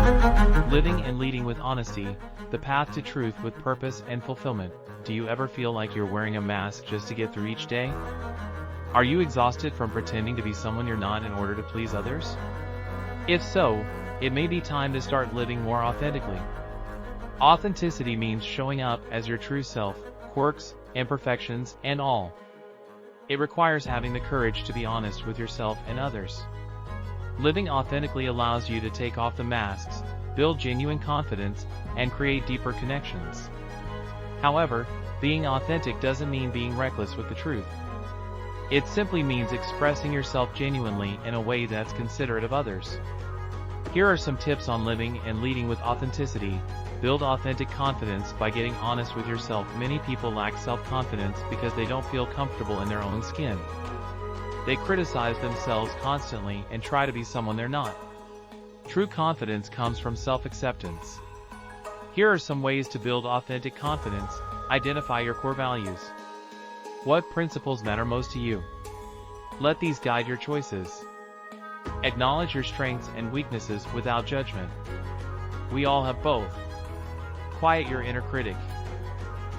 Living and leading with honesty, the path to truth with purpose and fulfillment. Do you ever feel like you're wearing a mask just to get through each day? Are you exhausted from pretending to be someone you're not in order to please others? If so, it may be time to start living more authentically. Authenticity means showing up as your true self, quirks, imperfections, and all. It requires having the courage to be honest with yourself and others. Living authentically allows you to take off the masks, build genuine confidence, and create deeper connections. However, being authentic doesn't mean being reckless with the truth. It simply means expressing yourself genuinely in a way that's considerate of others. Here are some tips on living and leading with authenticity. Build authentic confidence by getting honest with yourself. Many people lack self-confidence because they don't feel comfortable in their own skin. They criticize themselves constantly and try to be someone they're not. True confidence comes from self-acceptance. Here are some ways to build authentic confidence. Identify your core values. What principles matter most to you? Let these guide your choices. Acknowledge your strengths and weaknesses without judgment. We all have both. Quiet your inner critic.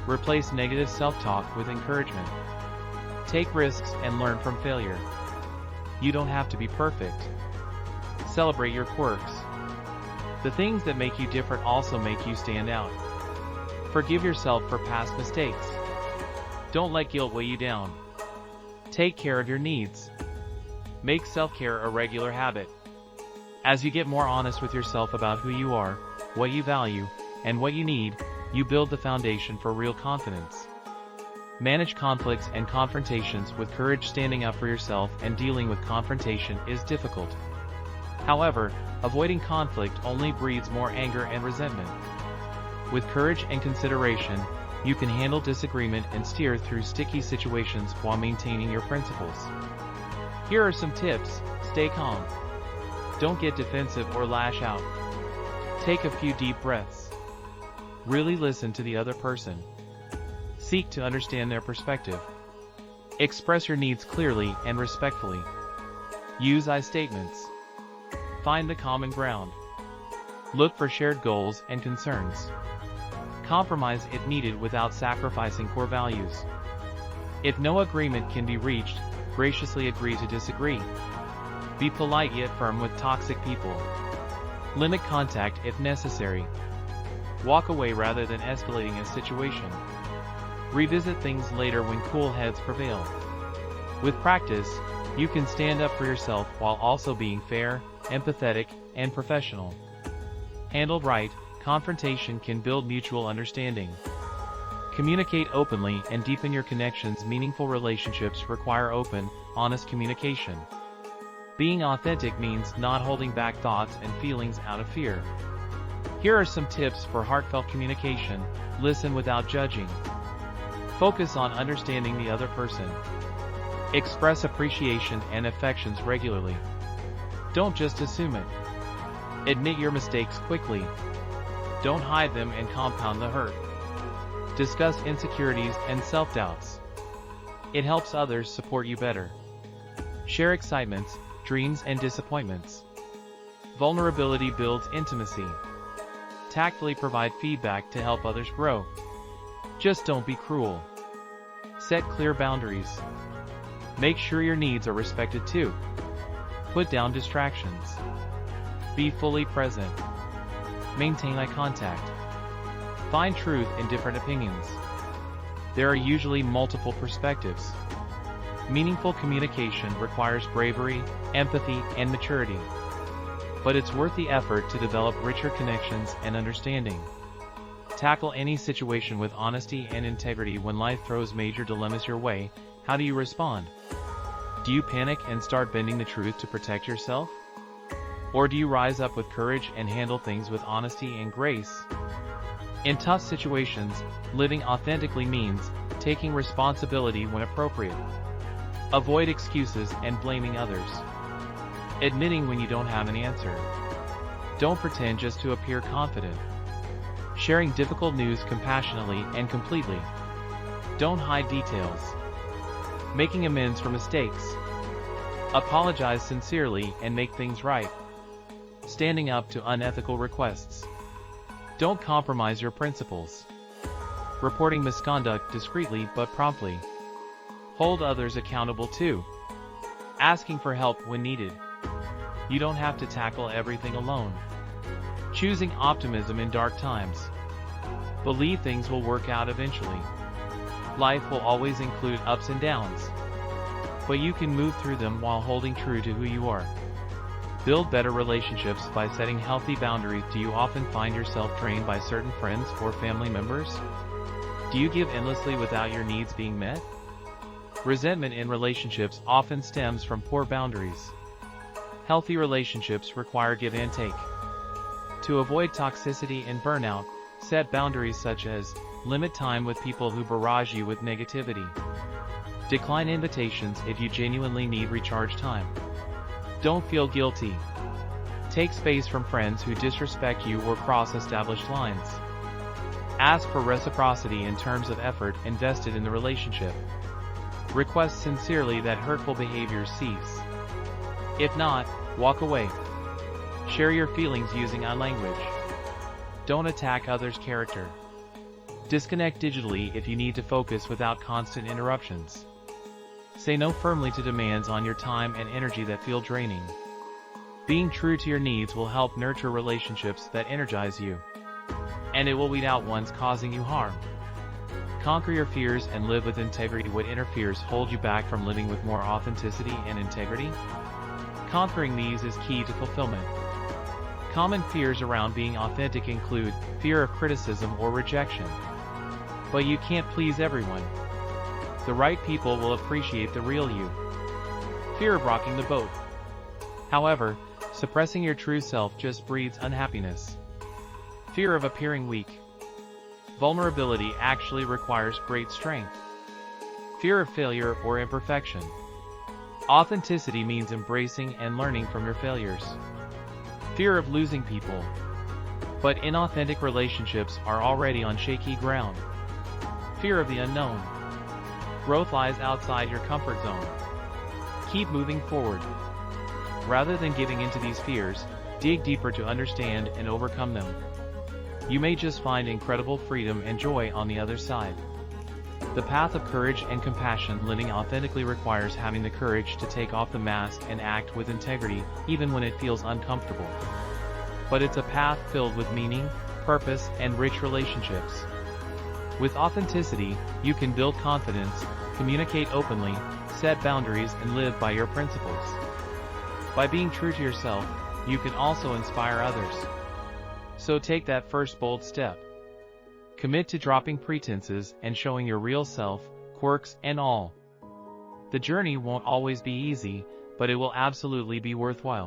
Replace negative self-talk with encouragement. Take risks and learn from failure. You don't have to be perfect. Celebrate your quirks. The things that make you different also make you stand out. Forgive yourself for past mistakes. Don't let guilt weigh you down. Take care of your needs. Make self-care a regular habit. As you get more honest with yourself about who you are, what you value, and what you need, you build the foundation for real confidence. Manage conflicts and confrontations with courage. Standing up for yourself and dealing with confrontation is difficult. However, avoiding conflict only breeds more anger and resentment. With courage and consideration, you can handle disagreement and steer through sticky situations while maintaining your principles. Here are some tips. Stay calm. Don't get defensive or lash out. Take a few deep breaths. Really listen to the other person. Seek to understand their perspective. Express your needs clearly and respectfully. Use I statements. Find the common ground. Look for shared goals and concerns. Compromise if needed without sacrificing core values. If no agreement can be reached, graciously agree to disagree. Be polite yet firm with toxic people. Limit contact if necessary. Walk away rather than escalating a situation. Revisit things later when cool heads prevail. With practice, you can stand up for yourself while also being fair, empathetic, and professional. Handled right, confrontation can build mutual understanding. Communicate openly and deepen your connections. Meaningful relationships require open, honest communication. Being authentic means not holding back thoughts and feelings out of fear. Here are some tips for heartfelt communication. Listen without judging. Focus on understanding the other person. Express appreciation and affections regularly. Don't just assume it. Admit your mistakes quickly. Don't hide them and compound the hurt. Discuss insecurities and self-doubts. It helps others support you better. Share excitements, dreams, and disappointments. Vulnerability builds intimacy. Tactfully provide feedback to help others grow. Just don't be cruel. Set clear boundaries. Make sure your needs are respected too. Put down distractions. Be fully present. Maintain eye contact. Find truth in different opinions. There are usually multiple perspectives. Meaningful communication requires bravery, empathy, and maturity. But it's worth the effort to develop richer connections and understanding. Tackle any situation with honesty and integrity. When life throws major dilemmas your way, how do you respond? Do you panic and start bending the truth to protect yourself? Or do you rise up with courage and handle things with honesty and grace? In tough situations, living authentically means taking responsibility when appropriate. Avoid excuses and blaming others. Admitting when you don't have an answer. Don't pretend just to appear confident. Sharing difficult news compassionately and completely. Don't hide details. Making amends for mistakes. Apologize sincerely and make things right. Standing up to unethical requests. Don't compromise your principles. Reporting misconduct discreetly but promptly. Hold others accountable too. Asking for help when needed. You don't have to tackle everything alone. Choosing optimism in dark times. Believe things will work out eventually. Life will always include ups and downs, but you can move through them while holding true to who you are. Build better relationships by setting healthy boundaries. Do you often find yourself drained by certain friends or family members? Do you give endlessly without your needs being met? Resentment in relationships often stems from poor boundaries. Healthy relationships require give and take. To avoid toxicity and burnout, set boundaries such as limit time with people who barrage you with negativity. Decline invitations if you genuinely need recharge time. Don't feel guilty. Take space from friends who disrespect you or cross established lines. Ask for reciprocity in terms of effort invested in the relationship. Request sincerely that hurtful behaviors cease. If not, walk away. Share your feelings using language. Don't attack others' character. Disconnect digitally if you need to focus without constant interruptions. Say no firmly to demands on your time and energy that feel draining. Being true to your needs will help nurture relationships that energize you, and it will weed out ones causing you harm. Conquer your fears and live with integrity. What inner fears hold you back from living with more authenticity and integrity? Conquering these is key to fulfillment. Common fears around being authentic include fear of criticism or rejection. But you can't please everyone. The right people will appreciate the real you. Fear of rocking the boat. However, suppressing your true self just breeds unhappiness. Fear of appearing weak. Vulnerability actually requires great strength. Fear of failure or imperfection. Authenticity means embracing and learning from your failures. Fear of losing people. But inauthentic relationships are already on shaky ground. Fear of the unknown. Growth lies outside your comfort zone. Keep moving forward. Rather than giving into these fears, dig deeper to understand and overcome them. You may just find incredible freedom and joy on the other side. The path of courage and compassion. Living authentically requires having the courage to take off the mask and act with integrity, even when it feels uncomfortable. But it's a path filled with meaning, purpose, and rich relationships. With authenticity, you can build confidence, communicate openly, set boundaries, and live by your principles. By being true to yourself, you can also inspire others. So take that first bold step. Commit to dropping pretenses and showing your real self, quirks and all. The journey won't always be easy, but it will absolutely be worthwhile.